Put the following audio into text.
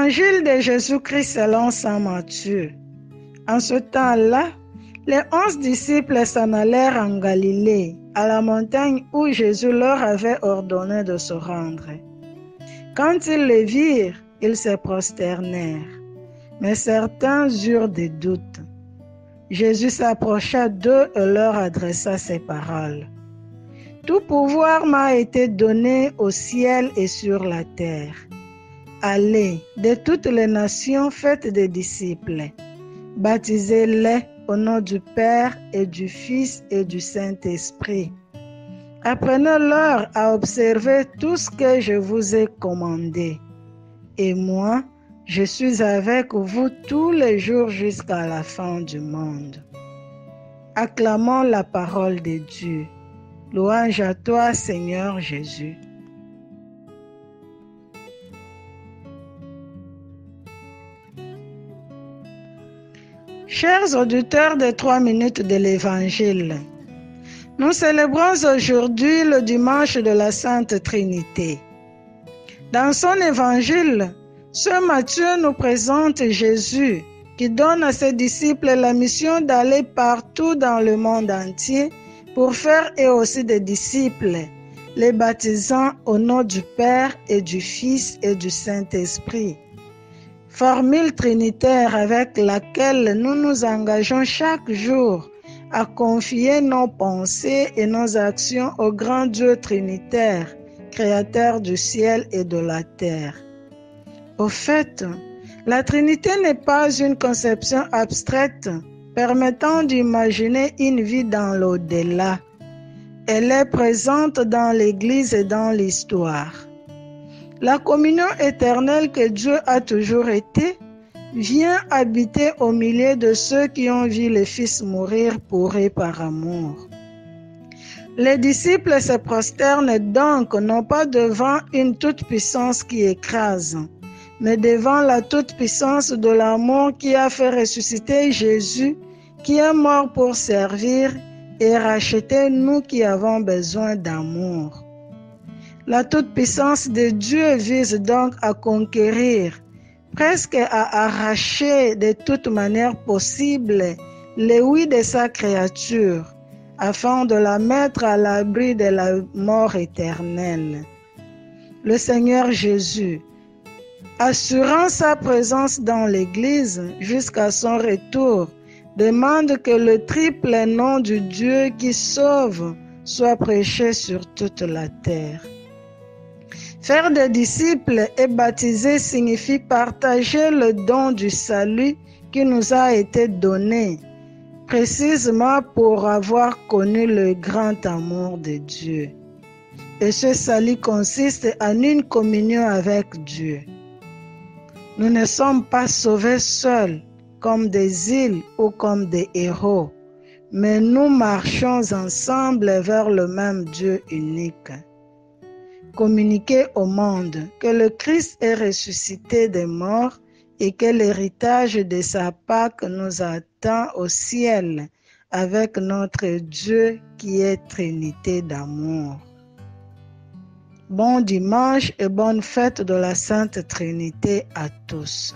Évangile de Jésus-Christ selon saint Matthieu. En ce temps-là, les 11 disciples s'en allèrent en Galilée, à la montagne où Jésus leur avait ordonné de se rendre. Quand ils le virent, ils se prosternèrent, mais certains eurent des doutes. Jésus s'approcha d'eux et leur adressa ces paroles. « Tout pouvoir m'a été donné au ciel et sur la terre. Allez, de toutes les nations, faites des disciples. Baptisez-les au nom du Père et du Fils et du Saint-Esprit. Apprenez-leur à observer tout ce que je vous ai commandé. Et moi, je suis avec vous tous les jours jusqu'à la fin du monde. » Acclamons la parole de Dieu. Louange à toi, Seigneur Jésus. Chers auditeurs des 3 minutes de l'Évangile, nous célébrons aujourd'hui le dimanche de la Sainte Trinité. Dans son Évangile, Saint Matthieu nous présente Jésus qui donne à ses disciples la mission d'aller partout dans le monde entier pour faire eux aussi des disciples, les baptisant au nom du Père et du Fils et du Saint-Esprit. Formule trinitaire avec laquelle nous nous engageons chaque jour à confier nos pensées et nos actions au grand Dieu trinitaire, créateur du ciel et de la terre. Au fait, la Trinité n'est pas une conception abstraite permettant d'imaginer une vie dans l'au-delà. Elle est présente dans l'Église et dans l'histoire. La communion éternelle que Dieu a toujours été vient habiter au milieu de ceux qui ont vu le Fils mourir pour eux par amour. Les disciples se prosternent donc non pas devant une toute-puissance qui écrase, mais devant la toute-puissance de l'amour qui a fait ressusciter Jésus, qui est mort pour servir et racheter nous qui avons besoin d'amour. La toute-puissance de Dieu vise donc à conquérir, presque à arracher de toute manière possible les ouïes de sa créature, afin de la mettre à l'abri de la mort éternelle. Le Seigneur Jésus, assurant sa présence dans l'Église jusqu'à son retour, demande que le triple nom du Dieu qui sauve soit prêché sur toute la terre. Faire des disciples et baptiser signifie partager le don du salut qui nous a été donné, précisément pour avoir connu le grand amour de Dieu. Et ce salut consiste en une communion avec Dieu. Nous ne sommes pas sauvés seuls, comme des îles ou comme des héros, mais nous marchons ensemble vers le même Dieu unique. Communiquer au monde que le Christ est ressuscité des morts et que l'héritage de sa Pâque nous attend au ciel avec notre Dieu qui est Trinité d'amour. Bon dimanche et bonne fête de la Sainte Trinité à tous.